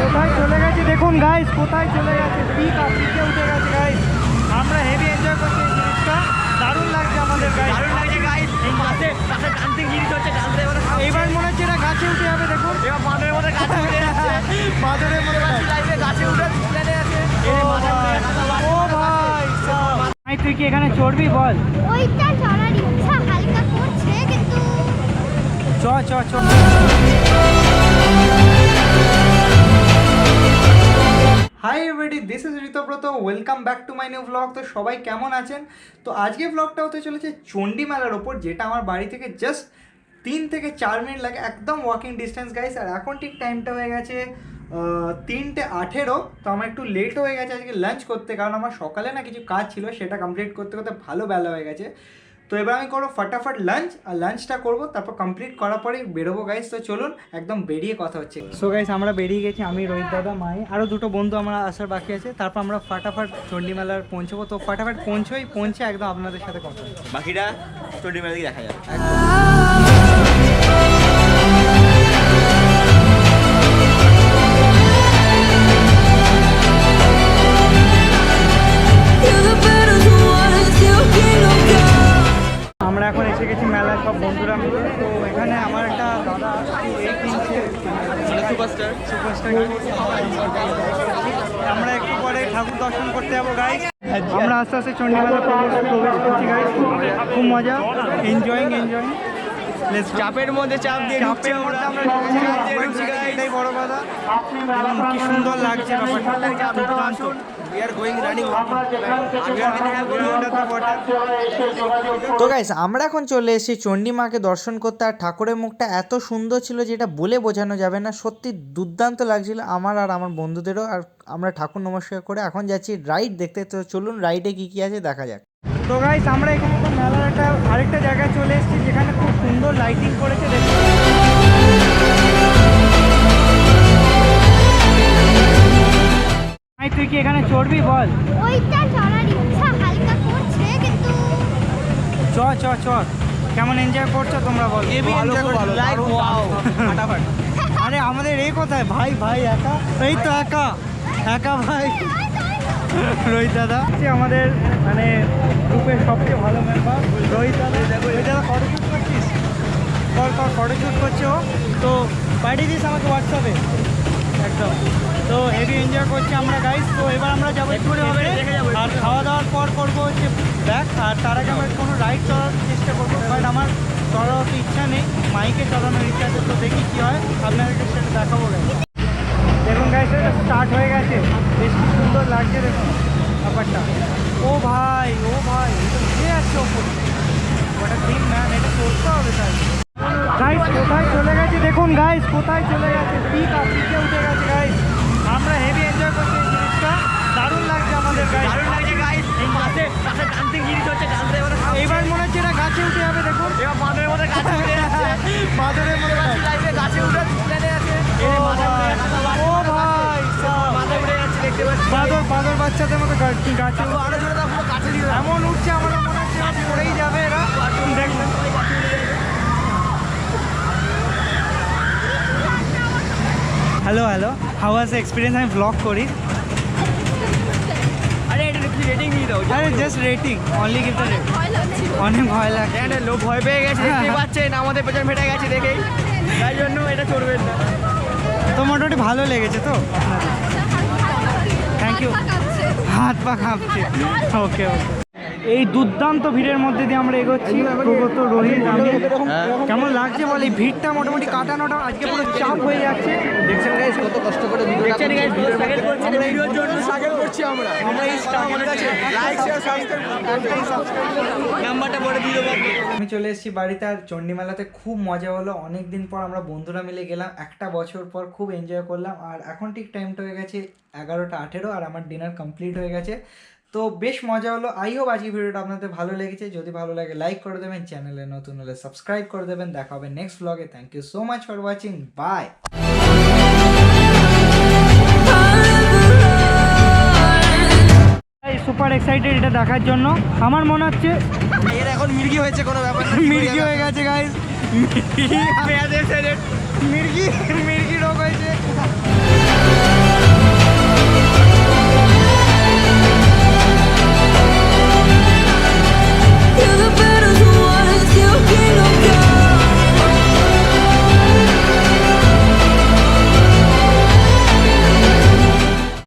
কোথায় চলে গেছে দেখুন গাইস, কোথায় চলে গেছে, পিকে উঠে গেছে গাইস। আমরা হেভি এনজয় করছি এই জিনিসটা, দারুণ লাগছে আমাদের গাইস, দারুণ লাগছে গাইস। এই পাশে ডান্সিং জিনিস হচ্ছে, ডান্সে এইবার মনে হচ্ছে এটা গাছে উঠে যাবে। দেখুন এবার বাঁদরের মধ্যে গাছে উঠে যাচ্ছে, বাদরের মতো লাইভে গাছে উঠে প্ল্যানে আছে। ও ভাই ভাই, তুই কি এখানে চড়বি বল? ওইটা চড়ার ইচ্ছা হালকা করছে কিন্তু চ চ চ। Hi everybody, this is Ritabrata, welcome back to my new blog. তো সবাই কেমন আছেন? তো আজকে ব্লগটা হতে চলেছে চণ্ডী মেলার ওপর, যেটা আমার বাড়ি থেকে জাস্ট 3 থেকে 4 মিনিট লাগে, একদম ওয়াকিং ডিস্টেন্স গাইস। আর এখন ঠিক টাইমটা হয়ে গেছে 3:18। তো আমার একটু লেট হয়ে গেছে আজকে লাঞ্চ করতে, কারণ আমার সকালে না কিছু কাজ ছিল, সেটা কমপ্লিট করতে করতে ভালো বেলা হয়ে গেছে। তো এবার আমি করবো ফটাফট লাঞ্চ, আর লাঞ্চটা করবো, তারপর কমপ্লিট করার পরেই বেরোবো গাইস। তো চলুন একদম বেরিয়ে কথা হচ্ছে। সো গাইস, আমরা বেরিয়ে গেছি, আমি রোহিত দাদা, মাই, আরও দুটো বন্ধু আমরা আসার বাকি আছে। তারপর আমরা ফটাফট চণ্ডী মেলার পৌঁছবো। তো ফটাফট পৌঁছে একদম আপনাদের সাথে কথা হচ্ছে। বাকিটা চণ্ডী মেলা দেখা যাবে। আমরা এখন এসে গেছি মেলায় সব বন্ধুরা মিলে। তো এখানে আমার একটা দাদা এই কিনছে, সুপারস্টার। আমরা একটু পরে ঠাকুর দর্শন করতে যাবো গাইস। আমরা আস্তে আস্তে চণ্ডী মেলা প্রবেশ করছি গাইস, খুব মজা, এনজয়িং। চাপের মধ্যে চাপ দিয়ে ঢুকছি আমরা, এটাই বড় কথা। এবং কি সুন্দর লাগছে ব্যাপারটা, দুর্দান্ত। তো গাইস, আমরা এখন চলে এসেছি চণ্ডী মাকে দর্শন করতে। আর ঠাকুরের মুখটা এত সুন্দর ছিল যেটা বলে বোঝানো যাবে না, সত্যি দুর্দান্ত লাগছিল আমার আর আমার বন্ধুদেরও। আর আমরা ঠাকুর নমস্কার করে এখন যাচ্ছি রাইড দেখতে। তো চলুন রাইডে কি কি আছে দেখা যাক। তো গাইস, আমরা এখানে মেলার আরেকটা জায়গায় চলে এসেছি, যেখানে খুব সুন্দর লাইটিং করেছে। দেখুন তুই কি এখানে চড়বি বল? ওইটা চড়ার ইচ্ছা হালকা করছে কিন্তু চ চ চ। কেমন এনজয় করছো তোমরা বল? আরে আমাদের এই কোথায় ভাই, একা, এই তো একা ভাই। রোহিত দাদা আমাদের মানে গ্রুপের সবচেয়ে ভালো মেম্বার রোহিত দাদা। ফটোশ্যুট করছিস? ফটোশ্যুট করছে ও, তো পাঠিয়ে দিস আমাকে হোয়াটসঅ্যাপে একদম। তো হেভি এনজয় করছি আমরা গাইস। তো এবার আমরা যাবো আর খাওয়া দাওয়ার পর করবো হচ্ছে ব্যাক। আর তার আগে আমরা কোনো রাইড চড়ার চেষ্টা করবো, বাট আমার চড়ার অত ইচ্ছা নেই, মাইকে চড়ানোর ইচ্ছা আছে। তো দেখি কী হয়, আপনাদেরকে সেটা দেখাবো গাইস। দেখুন গাইস, এটা স্টার্ট হয়ে গেছে, বেশ কি সুন্দর লাগছে দেখুন ব্যাপারটা। ও ভাই এটা উঠে যাচ্ছে ওপরে, ওটা দিন ম্যান, এটা করতে হবে তাই। গাইস কোথায় চলে গেছে দেখুন, গাইস কোথায় চলে গেছে, পিকে উঠে গেছে গাইস। আমরা হেভি এনজয় করছি এই জিনিসটা, দারুণ লাগছে আমাদের গাইস, দারুণ লাগছে গাইস। এই পাশে ডান্সিং জিনিস হচ্ছে, ডান্সে এইবার মনে হচ্ছে এটা গাছে উঠে যাবে। দেখুন এবার বাঁদরের মধ্যে গাছে উঠে যাচ্ছে, বাদরের মতো লাইভে গাছে উঠে প্ল্যানে আছে। ও ভাই মাথা উঠে যাচ্ছে, দেখতে পাচ্ছি। বাদর বাচ্চাদের মতো গাছে আরো জোরে দাও, পুরো গাছে দিয়ে দাও। এমন উঠছে, আমার মনে হচ্ছে পড়েই যাবে এরা। দেখবেন হ্যালো হাউ ওয়াজ এক্সপিরিয়েন্স? আমি ব্লগ করি। আরে এটা একটু রেটিং দিয়ে দাও। আরে just rating, only give the rate. অনেক ভয় লাগছে, লোক ভয় পেয়ে গেছে, দেখতে পাচ্ছেন আমাদের পেছন ফেটে গেছে দেখেই, তাই জন্য এটা চড়বেন না। তো মোটামুটি ভালো লেগেছে তো আপনাদের? Thank you. হাত পা কাঁপছে। ওকে। এই দুর্দান্ত ভিড়ের মধ্যে দিয়ে আমরা এগোচ্ছি, প্রগত রোহিত আমি। কেমন লাগছে বল? এই ভিড়টা মোটামুটি কাটানোটা আজকে পুরো চাপ হয়ে যাচ্ছে। দেখছেন গাইস কত কষ্ট করে দেখছেন গাইস, ভিডিও স্ট্রাগল করছি, ভিডিওর জন্য স্ট্রাগল করছি আমরা এই স্ট্রাগল আছে। লাইক শেয়ার সাবস্ক্রাইব নাম্বারটা বলে দিয়ে দেবো। আমি চলে এসেছি বাড়িতে। আর চণ্ডী মেলাতে খুব মজা হলো, অনেক দিন পর আমরা বন্ধুরা মিলে গেলাম, একটা বছর পর খুব এনজয় করলাম। আর এখন ঠিক টাইমটা হয়ে গেছে 11:18, আর আমার ডিনার কমপ্লিট হয়ে গেছে। তো বেশ মজা হলো। আই হোপ আজকে ভিডিওটা আপনাদের ভালো লেগেছে। যদি ভালো লাগে লাইক করে দেবেন, চ্যানেলে নতুন হলে সাবস্ক্রাইব করে দেবেন। দেখা হবে নেক্সট ব্লগে। Thank you so much for watching, bye. Super excited এটা দেখার জন্য। আমার মনে হচ্ছে এর এখন মির্গি হয়েছে, কোনো ব্যাপার না, মির্গি হয়ে গেছে গাইস, মির্গি রোগ হয়েছে।